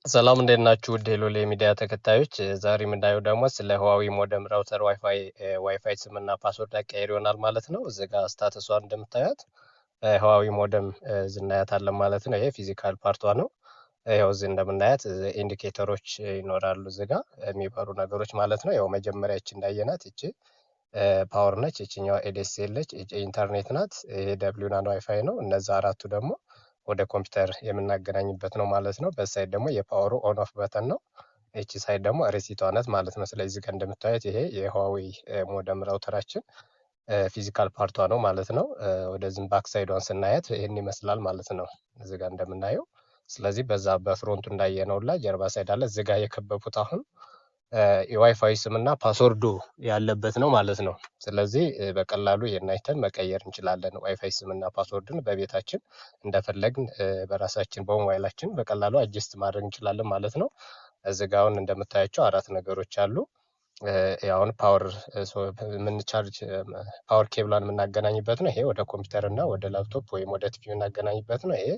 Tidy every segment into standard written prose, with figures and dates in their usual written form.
ሰላም እንዴት ናችሁ? ውድ የሎሌ ሚዲያ ተከታዮች፣ ዛሬ የምናየው ደግሞ ስለ ህዋዊ ሞደም ራውተር ዋይፋይ ስምና ፓስወርድ አቀያየር ይሆናል ማለት ነው። እዚህ ጋር ስታተሷን እንደምታዩት ህዋዊ ሞደም ዝናያታለን ማለት ነው። ይሄ ፊዚካል ፓርቷ ነው። ያው እዚህ እንደምናያት ኢንዲኬተሮች ይኖራሉ እዚህ ጋር የሚበሩ ነገሮች ማለት ነው። ያው መጀመሪያ እቺ እንዳየናት እቺ ፓወር ነች፣ እቺኛዋ ኤዲኤስኤል ነች፣ ኢንተርኔት ናት። ይሄ ደብሊው ናን ዋይፋይ ነው። እነዛ አራቱ ደግሞ ወደ ኮምፒውተር የምናገናኝበት ነው ማለት ነው። በሳይድ ደግሞ የፓወሩ ኦን ኦፍ በተን ነው። እቺ ሳይድ ደግሞ ሪሲቷ ናት ማለት ነው። ስለዚህ ጋር እንደምታዩት ይሄ የሁዋዌ ሞደም ራውተራችን ፊዚካል ፓርቷ ነው ማለት ነው። ወደዚህም ባክ ሳይዷን ስናያት ይህን ይመስላል ማለት ነው እዚህ ጋር እንደምናየው። ስለዚህ በዛ በፍሮንቱ እንዳየነውላ ጀርባ ሳይድ አለ። እዚህ ጋር የከበቡት አሁን የዋይፋይ ስምና ፓስወርዱ ያለበት ነው ማለት ነው። ስለዚህ በቀላሉ የናይተን መቀየር እንችላለን። ዋይፋይ ስምና ፓስወርድን በቤታችን እንደፈለግን በራሳችን በሞባይላችን በቀላሉ አጀስት ማድረግ እንችላለን ማለት ነው። እዚህ ጋር አሁን እንደምታያቸው አራት ነገሮች አሉ። አሁን ፓወር ኬብሏን የምናገናኝበት ነው። ይሄ ወደ ኮምፒውተር እና ወደ ላፕቶፕ ወይም ወደ ቲቪ የምናገናኝበት ነው። ይሄ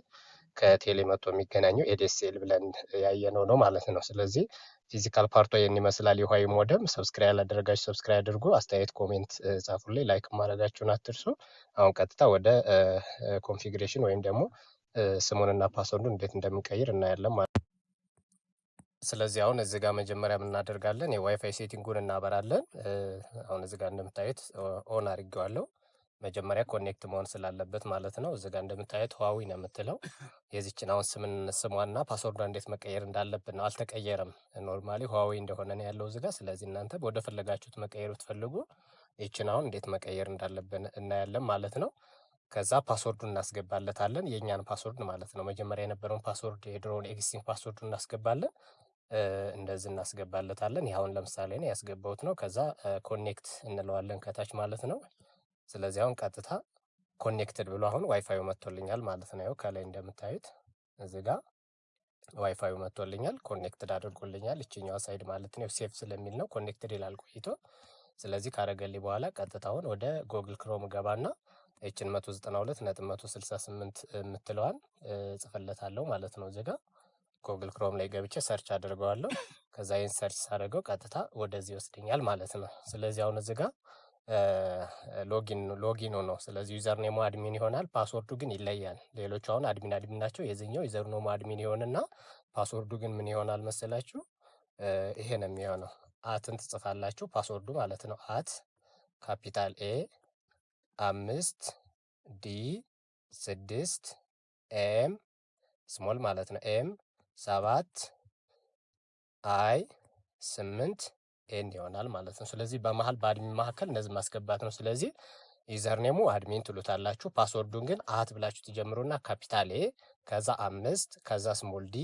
ከቴሌ መጥቶ የሚገናኘው ኤዲኤስኤል ብለን ያየነው ነው ማለት ነው። ስለዚህ ፊዚካል ፓርቷ ይህን ይመስላል። የሁዋዌ ሞደም ሰብስክራይብ ያላደረጋችሁ ሰብስክራይብ አድርጉ። አስተያየት ኮሜንት ጻፉልኝ። ላይክ ማድረጋችሁን አትርሱ። አሁን ቀጥታ ወደ ኮንፊግሬሽን ወይም ደግሞ ስሙንና ፓስወርዱን እንዴት እንደምንቀይር እናያለን ማለት ነው። ስለዚህ አሁን እዚህ ጋር መጀመሪያ እናደርጋለን የዋይፋይ ሴቲንጉን እናበራለን። አሁን እዚህ ጋር እንደምታዩት ኦን አድርጌዋለሁ። መጀመሪያ ኮኔክት መሆን ስላለበት ማለት ነው። እዚህ ጋር እንደምታዩት ሁዋዌ ነው የምትለው። የዚችን አሁን ስሟና ፓስወርዷ እንዴት መቀየር እንዳለብን ነው። አልተቀየረም። ኖርማሊ ሁዋዌ እንደሆነ ነው ያለው እዚህ ጋር። ስለዚህ እናንተ ወደ ፈለጋችሁት መቀየር ብትፈልጉ ይችን አሁን እንዴት መቀየር እንዳለብን እናያለን ማለት ነው። ከዛ ፓስወርዱን እናስገባለታለን፣ የእኛን ፓስወርድ ማለት ነው። መጀመሪያ የነበረውን ፓስወርድ የድሮውን ኤግዚስቲንግ ፓስወርዱን እናስገባለን። እንደዚህ እናስገባለታለን። ይኸውን ለምሳሌ ነው ያስገባሁት ነው። ከዛ ኮኔክት እንለዋለን ከታች ማለት ነው። ስለዚህ አሁን ቀጥታ ኮኔክትድ ብሎ አሁን ዋይፋዩ መጥቶልኛል ማለት ነው። ያው ከላይ እንደምታዩት እዚህ ጋር ዋይፋዩ መጥቶልኛል፣ ኮኔክትድ አድርጎልኛል። እቺኛዋ ሳይድ ማለት ነው ሴፍ ስለሚል ነው ኮኔክትድ ይላል ቆይቶ። ስለዚህ ካረገልኝ በኋላ ቀጥታውን ወደ ጎግል ክሮም ገባና እቺን 192.168 የምትለዋን ጽፈለታለሁ ማለት ነው። እዚህ ጋር ጎግል ክሮም ላይ ገብቼ ሰርች አድርገዋለሁ። ከዛ ይሄን ሰርች ሳደርገው ቀጥታ ወደዚህ ይወስደኛል ማለት ነው። ስለዚህ አሁን እዚህ ጋር ሎጊን ነው። ስለዚህ ዩዘር ኔሙ አድሚን ይሆናል፣ ፓስወርዱ ግን ይለያል። ሌሎቹ አሁን አድሚን ናቸው። የዚህኛው ዩዘር ኔሙ አድሚን ይሆንና ፓስወርዱ ግን ምን ይሆናል መሰላችሁ? ይሄ ነው የሚሆነው። አትን ትጽፋላችሁ ፓስወርዱ ማለት ነው። አት ካፒታል ኤ 5 ዲ 6 ኤም ስሞል ማለት ነው ኤም 7 አይ 8 ኤን ይሆናል ማለት ነው። ስለዚህ በመሃል በአድሚን መካከል እነዚህ ማስገባት ነው። ስለዚህ ዩዘርኔሙ አድሚን ትሉታላችሁ። ፓስወርዱን ግን አት ብላችሁ ትጀምሩና ካፒታል ኤ ከዛ 5 ከዛ ስሞል ዲ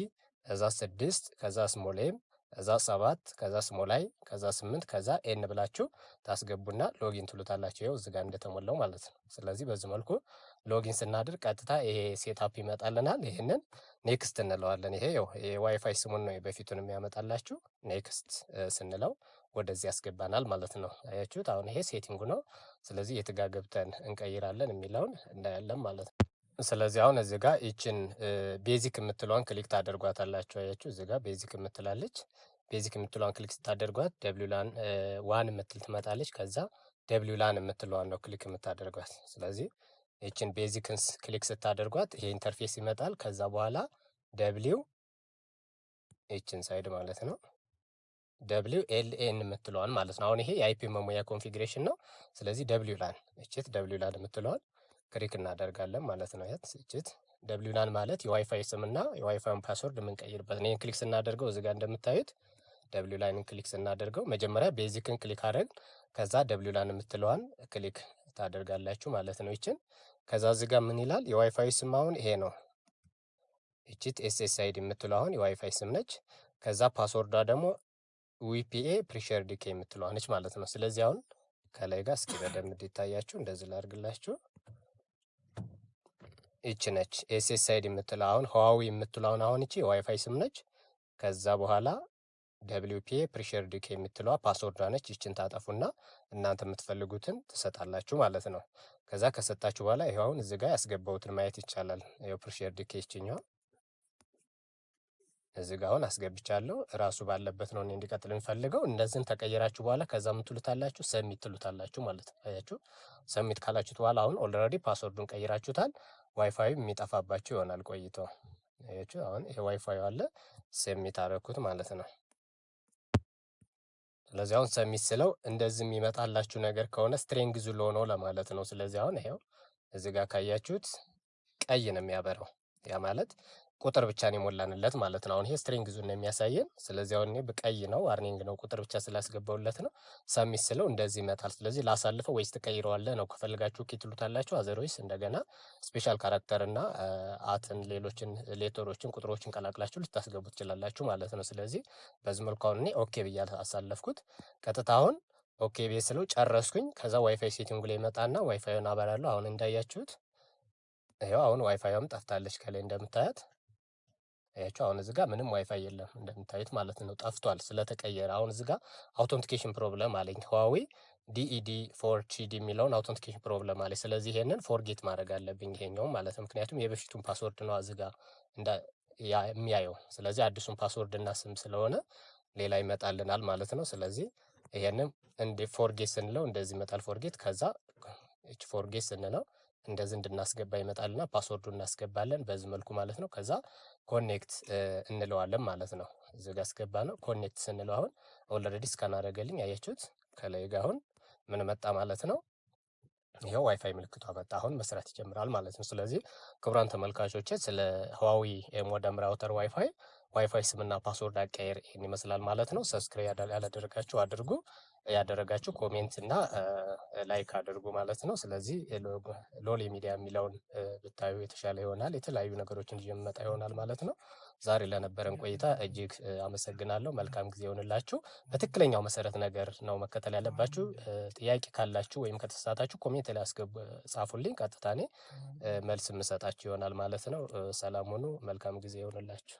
ከዛ 6 ከዛ ስሞል ኤም ከዛ 7 ከዛ ስሞል አይ ከዛ 8 ከዛ ኤን ብላችሁ ታስገቡና ሎጊን ትሉታላችሁ። ይኸው እዚህ ጋር እንደተሞላው ማለት ነው። ስለዚህ በዚህ መልኩ ሎጊን ስናድር ቀጥታ ይሄ ሴታፕ ይመጣልናል። ይሄንን ኔክስት እንለዋለን። ይሄ ያው የዋይፋይ ስሙን ነው በፊቱን የሚያመጣላችሁ። ኔክስት ስንለው ወደዚህ ያስገባናል ማለት ነው። አያችሁት? አሁን ይሄ ሴቲንጉ ነው። ስለዚህ የት ጋር ገብተን እንቀይራለን የሚለውን እናያለን ማለት ነው። ስለዚህ አሁን እዚህ ጋር ይችን ቤዚክ የምትለዋን ክሊክ ታደርጓታላችሁ። አያችሁ? እዚህ ጋር ቤዚክ የምትላለች። ቤዚክ የምትለዋን ክሊክ ስታደርጓት ደብሊው ላን ዋን የምትል ትመጣለች። ከዛ ደብሊው ላን የምትለዋን ነው ክሊክ የምታደርጓት። ስለዚህ ይችን ቤዚክንስ ክሊክ ስታደርጓት ይሄ ኢንተርፌስ ይመጣል። ከዛ በኋላ ደብሊው ይችን ሳይድ ማለት ነው ደብሊው ኤልኤን የምትለዋን ማለት ነው። አሁን ይሄ የአይፒ መሙያ ኮንፊግሬሽን ነው። ስለዚህ ደብሊው ላን እችት ደብሊው ላን የምትለዋን ክሊክ እናደርጋለን ማለት ነው። እችት ደብሊው ላን ማለት የዋይፋይ ስምና የዋይፋይን ፓስወርድ የምንቀይርበት ነው። ይሄን ክሊክ ስናደርገው እዚህ ጋር እንደምታዩት ደብሊው ላንን ክሊክ ስናደርገው መጀመሪያ ቤዚክን ክሊክ አድርገን ከዛ ደብሊው ላን የምትለዋን ክሊክ ታደርጋላችሁ ማለት ነው። ይችን ከዛ እዚህ ጋር ምን ይላል? የዋይፋይ ስም አሁን ይሄ ነው። እችት ኤስኤስአይዲ የምትለው አሁን የዋይፋይ ስም ነች። ከዛ ፓስወርዷ ደግሞ ዊፒኤ ፕሪሸር ዲኬ የምትለዋ ነች ማለት ነው። ስለዚህ አሁን ከላይ ጋር እስኪ በደንብ እንዲታያችሁ እንደዚህ ላድርግላችሁ። ይች ነች ኤስኤስአይዲ የምትለው አሁን ሁዋዌ የምትለው አሁን ይቺ የዋይፋይ ስም ነች። ከዛ በኋላ ደብሊውፒኤ ፕሪሸር ዲኬ የምትለዋ ፓስወርዷ ነች። ይችን ታጠፉና እናንተ የምትፈልጉትን ትሰጣላችሁ ማለት ነው። ከዛ ከሰጣችሁ በኋላ ይሄው አሁን እዚህ ጋር ያስገባውትን ማየት ይቻላል። ይሄው ፕሪሸር ዲኬ ይችኛው እዚህ ጋር አሁን አስገብቻለሁ። ራሱ ባለበት ነው እኔ እንዲቀጥል የምፈልገው። እንደዚህን ተቀየራችሁ በኋላ ከዛ ምን ትሉታላችሁ? ሰሚት ትሉታላችሁ ማለት ነው። አያችሁ? ሰሚት ካላችሁት በኋላ አሁን ኦልሬዲ ፓስወርዱን ቀይራችሁታል። ዋይፋዩ የሚጠፋባችሁ ይሆናል ቆይቶ። አያችሁ? አሁን ይሄ ዋይፋዩ አለ፣ ሰሚት አደረኩት ማለት ነው። ስለዚህ አሁን ሰሚት ስለው እንደዚህ የሚመጣላችሁ ነገር ከሆነ ስትሪንግዙ ሎ ነው ለማለት ነው። ስለዚህ አሁን ይሄው እዚህ ጋር ካያችሁት ቀይ ነው የሚያበራው። ያ ማለት ቁጥር ብቻ ነው የሞላንለት ማለት ነው። አሁን ይሄ ስትሪንግዙን ነው የሚያሳየን። ስለዚህ አሁን እኔ በቀይ ነው ዋርኒንግ ነው ቁጥር ብቻ ስላስገባውለት ነው። ሰሚት ስለው እንደዚህ ይመጣል። ስለዚህ ላሳልፈው ወይስ ትቀይረዋለህ ነው። ከፈልጋችሁ ኦኬ ትሉታላችሁ። አዘርዌይስ እንደገና ስፔሻል ካራክተር እና አትን ሌሎችን ሌተሮችን ቁጥሮችን ቀላቅላችሁ ልታስገቡ ትችላላችሁ ማለት ነው። ስለዚህ በዚህ መልኩ አሁን እኔ ኦኬ ብዬ አሳለፍኩት። ቀጥታ አሁን ኦኬ ብዬ ስለው ጨረስኩኝ። ከዛ ዋይፋይ ሴቲንጉ ላይ መጣና ዋይፋዩን አበራለሁ። አሁን እንዳያችሁት ይሄው አሁን ዋይፋዩም ጠፍታለች ከላይ እንደምታያት። አያችሁ አሁን እዚህ ጋር ምንም ዋይፋይ የለም እንደምታዩት ማለት ነው። ጠፍቷል ስለተቀየረ። አሁን እዚህ ጋር አውተንቲኬሽን ፕሮብለም አለኝ። Huawei DED 4GD የሚለውን አውተንቲኬሽን ፕሮብለም አለኝ። ስለዚህ ይሄንን ፎርጌት ማድረግ አለብኝ ይሄኛው ማለት ነው። ምክንያቱም የበፊቱን ፓስወርድ ነው እዚህ ጋር የሚያየው። ስለዚህ አዲሱን ፓስወርድ እና ስም ስለሆነ ሌላ ይመጣልናል ማለት ነው። ስለዚህ ይሄንን እንደ ፎርጌት ስንለው እንደዚህ ይመጣል ፎርጌት። ከዛ እቺ ፎርጌት ስንለው እንደዚህ እንድናስገባ ይመጣልና ፓስወርዱን እናስገባለን በዚህ መልኩ ማለት ነው። ከዛ ኮኔክት እንለዋለን ማለት ነው። እዚህ ጋር አስገባ ነው። ኮኔክት ስንለው አሁን ኦልሬዲ ስካን አደረገልኝ። አያችሁት ከላይ ጋር አሁን ምን መጣ ማለት ነው። ይሄው ዋይፋይ ምልክቷ መጣ። አሁን መስራት ይጀምራል ማለት ነው። ስለዚህ ክቡራን ተመልካቾች ስለ Huawei ሞደም ራውተር ዋይፋይ ስምና ፓስወርድ አቀያየር ይሄን ይመስላል ማለት ነው። ሰብስክራይብ ያላደረጋችሁ አድርጉ፣ ያደረጋችሁ ኮሜንት እና ላይክ አድርጉ ማለት ነው። ስለዚህ ሎሌ ሚዲያ የሚለውን ብታዩ የተሻለ ይሆናል። የተለያዩ ነገሮችን ይዤ የምመጣ ይሆናል ማለት ነው። ዛሬ ለነበረን ቆይታ እጅግ አመሰግናለሁ። መልካም ጊዜ ይሆንላችሁ። በትክክለኛው መሰረት ነገር ነው መከተል ያለባችሁ። ጥያቄ ካላችሁ ወይም ከተሳሳታችሁ ኮሜንት ላይ ጻፉልኝ። ቀጥታ እኔ መልስ የምሰጣችሁ ይሆናል ማለት ነው። ሰላም ሁኑ። መልካም ጊዜ ይሆንላችሁ።